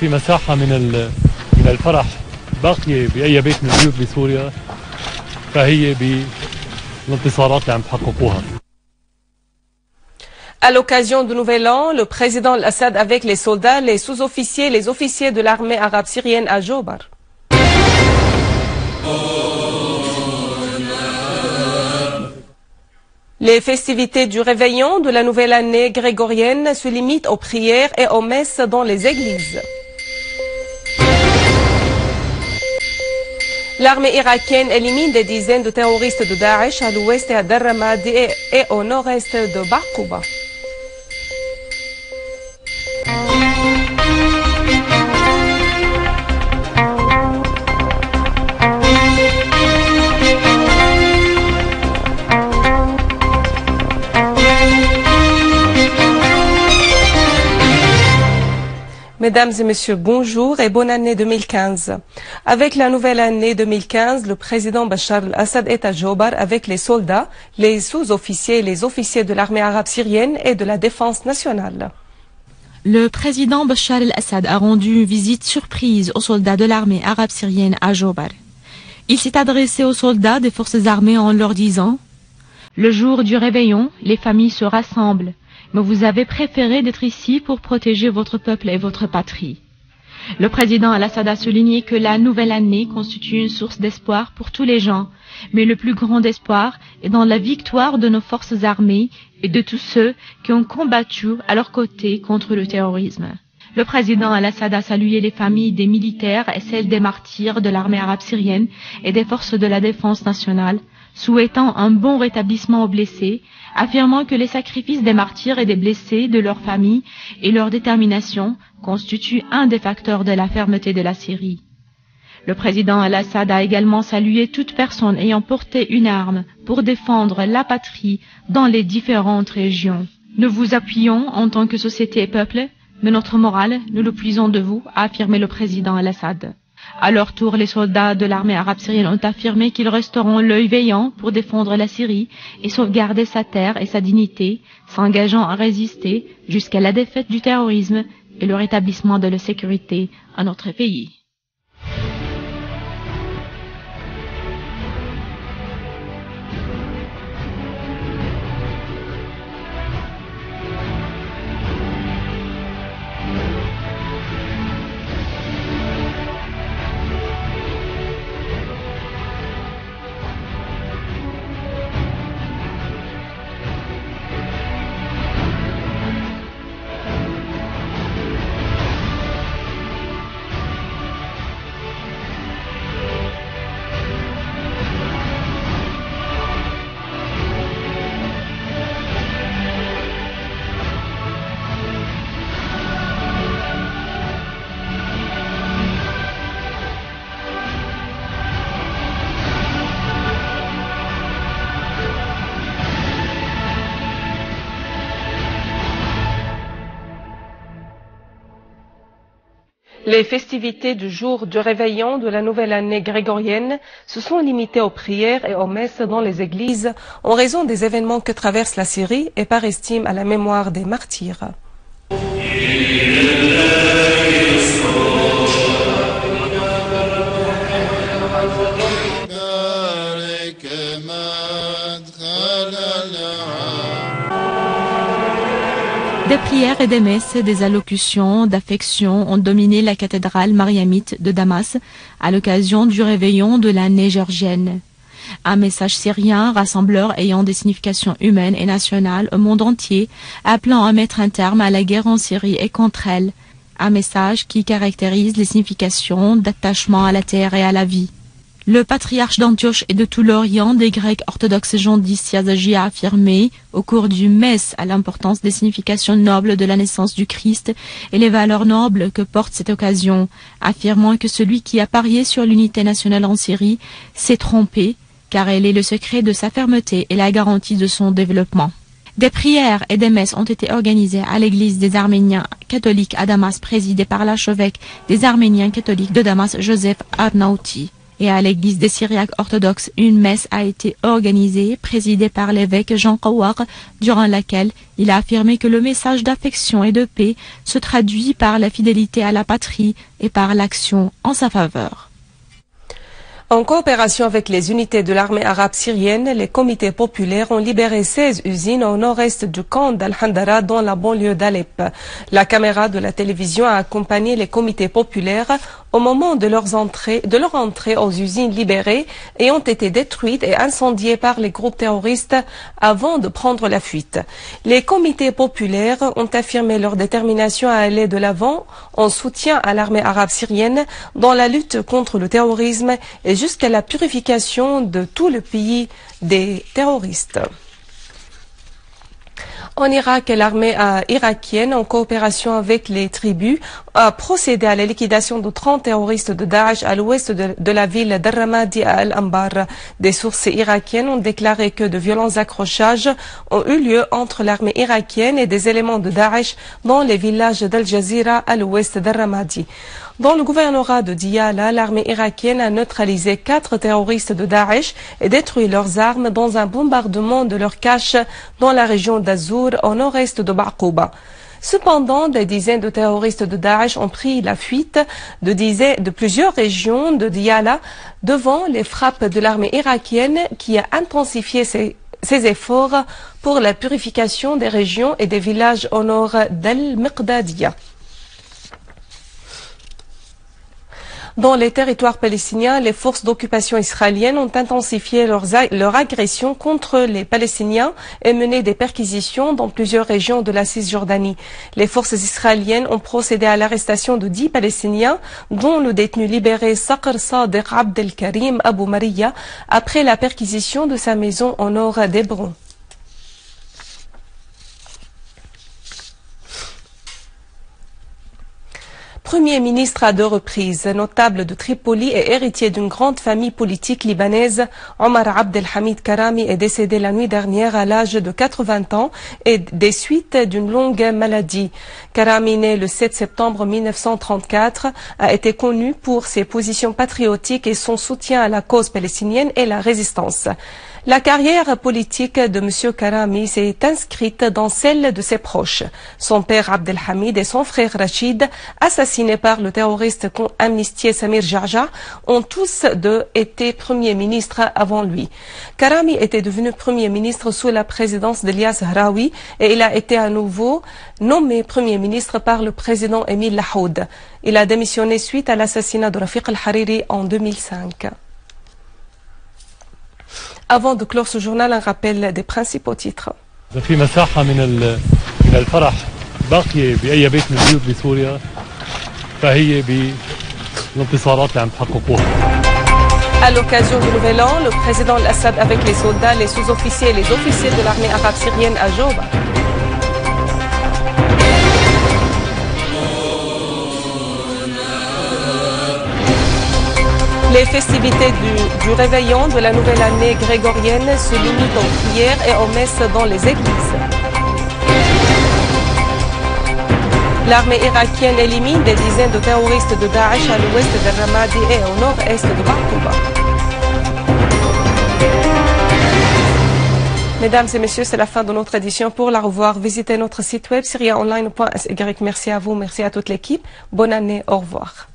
في مساحة من الفرح باقية بأي بيت من البيوت بسوريا فهي بالانتصارات اللي عم تحققوها. À l'occasion du Nouvel An, le président Al-Assad avec les soldats, les sous-officiers, les officiers de l'armée arabe syrienne à Jobar. Les festivités du réveillon de la nouvelle année grégorienne se limitent aux prières et aux messes dans les églises. L'armée irakienne élimine des dizaines de terroristes de Daesh à l'ouest et à Dar Ramadi et au nord-est de Baqouba. Mesdames et messieurs, bonjour et bonne année 2015. Avec la nouvelle année 2015, le président Bachar al-Assad est à Jobar avec les soldats, les sous-officiers et les officiers de l'armée arabe syrienne et de la défense nationale. Le président Bachar al-Assad a rendu une visite surprise aux soldats de l'armée arabe syrienne à Jobar. Il s'est adressé aux soldats des forces armées en leur disant « Le jour du réveillon, les familles se rassemblent. Mais vous avez préféré d'être ici pour protéger votre peuple et votre patrie. » Le président al-Assad a souligné que la nouvelle année constitue une source d'espoir pour tous les gens, mais le plus grand espoir est dans la victoire de nos forces armées et de tous ceux qui ont combattu à leur côté contre le terrorisme. Le président al-Assad a salué les familles des militaires et celles des martyrs de l'armée arabe syrienne et des forces de la défense nationale, souhaitant un bon rétablissement aux blessés, affirmant que les sacrifices des martyrs et des blessés, de leurs familles et leur détermination constituent un des facteurs de la fermeté de la Syrie. Le président al-Assad a également salué toute personne ayant porté une arme pour défendre la patrie dans les différentes régions. Nous vous appuyons en tant que société et peuple, mais notre morale, nous le puisons de vous, a affirmé le président al-Assad. À leur tour, les soldats de l'armée arabe syrienne ont affirmé qu'ils resteront l'œil veillant pour défendre la Syrie et sauvegarder sa terre et sa dignité, s'engageant à résister jusqu'à la défaite du terrorisme et le rétablissement de la sécurité à notre pays. Les festivités du jour du réveillon de la nouvelle année grégorienne se sont limitées aux prières et aux messes dans les églises en raison des événements que traverse la Syrie et par estime à la mémoire des martyrs. Des prières et des messes, des allocutions d'affection ont dominé la cathédrale mariamite de Damas à l'occasion du réveillon de l'année géorgienne. Un message syrien rassembleur ayant des significations humaines et nationales au monde entier, appelant à mettre un terme à la guerre en Syrie et contre elle. Un message qui caractérise les significations d'attachement à la terre et à la vie. Le patriarche d'Antioche et de tout l'Orient des Grecs orthodoxes Jean X Yazagi a affirmé au cours du messe à l'importance des significations nobles de la naissance du Christ et les valeurs nobles que porte cette occasion, affirmant que celui qui a parié sur l'unité nationale en Syrie s'est trompé, car elle est le secret de sa fermeté et la garantie de son développement. Des prières et des messes ont été organisées à l'église des Arméniens catholiques à Damas, présidée par l'archevêque des Arméniens catholiques de Damas, Joseph Arnaouti. Et à l'église des Syriaques orthodoxes, une messe a été organisée, présidée par l'évêque Jean Kawar, durant laquelle il a affirmé que le message d'affection et de paix se traduit par la fidélité à la patrie et par l'action en sa faveur. En coopération avec les unités de l'armée arabe syrienne, les comités populaires ont libéré 16 usines au nord-est du camp d'Al-Handara dans la banlieue d'Alep. La caméra de la télévision a accompagné les comités populaires au moment de leur entrée aux usines libérées et ont été détruites et incendiées par les groupes terroristes avant de prendre la fuite. Les comités populaires ont affirmé leur détermination à aller de l'avant en soutien à l'armée arabe syrienne dans la lutte contre le terrorisme et jusqu'à la purification de tout le pays des terroristes. En Irak, l'armée irakienne, en coopération avec les tribus, a procédé à la liquidation de 30 terroristes de Daesh à l'ouest de la ville d'Al-Ramadi à Al-Anbar. Des sources irakiennes ont déclaré que de violents accrochages ont eu lieu entre l'armée irakienne et des éléments de Daesh dans les villages d'Al-Jazira à l'ouest d'Al-Ramadi. Dans le gouvernorat de Diyala, l'armée irakienne a neutralisé 4 terroristes de Daesh et détruit leurs armes dans un bombardement de leur cache dans la région d'Azur au nord-est de Baqouba. Cependant, des dizaines de terroristes de Daesh ont pris la fuite de plusieurs régions de Diyala devant les frappes de l'armée irakienne qui a intensifié ses efforts pour la purification des régions et des villages au nord d'Al-Miqdadiya. Dans les territoires palestiniens, les forces d'occupation israéliennes ont intensifié leur agression contre les Palestiniens et mené des perquisitions dans plusieurs régions de la Cisjordanie. Les forces israéliennes ont procédé à l'arrestation de 10 Palestiniens, dont le détenu libéré Saqr Sadiq Abdel Karim Abou Mariya, après la perquisition de sa maison au nord d'Hébron. Premier ministre à 2 reprises, notable de Tripoli et héritier d'une grande famille politique libanaise, Omar Abdelhamid Karami est décédé la nuit dernière à l'âge de 80 ans et des suites d'une longue maladie. Karami, né le 7 septembre 1934, a été connu pour ses positions patriotiques et son soutien à la cause palestinienne et la résistance. La carrière politique de M. Karami s'est inscrite dans celle de ses proches. Son père Abdelhamid et son frère Rachid, assassinés par le terroriste amnistié Samir Jarja, ont tous deux été premiers ministres avant lui. Karami était devenu premier ministre sous la présidence d'Elias Hraoui et il a été à nouveau nommé premier ministre par le président Émile Lahoud. Il a démissionné suite à l'assassinat de Rafiq al-Hariri en 2005. Avant de clore ce journal, un rappel des principaux titres. في مساحة من الفرح باقية بأي بيت من البيوت بسوريا فهي بالانتصارات اللي عم تحققوها. À l'occasion du Nouvel An, le président Al-Assad avec les soldats, les sous-officiers et les officiers de l'armée arabe syrienne à Jobar. Les festivités du réveillon de la nouvelle année grégorienne se limitent aux prières et aux messes dans les églises. L'armée irakienne élimine des dizaines de terroristes de Daesh à l'ouest de Ramadi et au nord-est de Baqouba. Mesdames et messieurs, c'est la fin de notre édition. Pour la revoir, visitez notre site web syriaonline.sy. Merci à vous, merci à toute l'équipe. Bonne année, au revoir.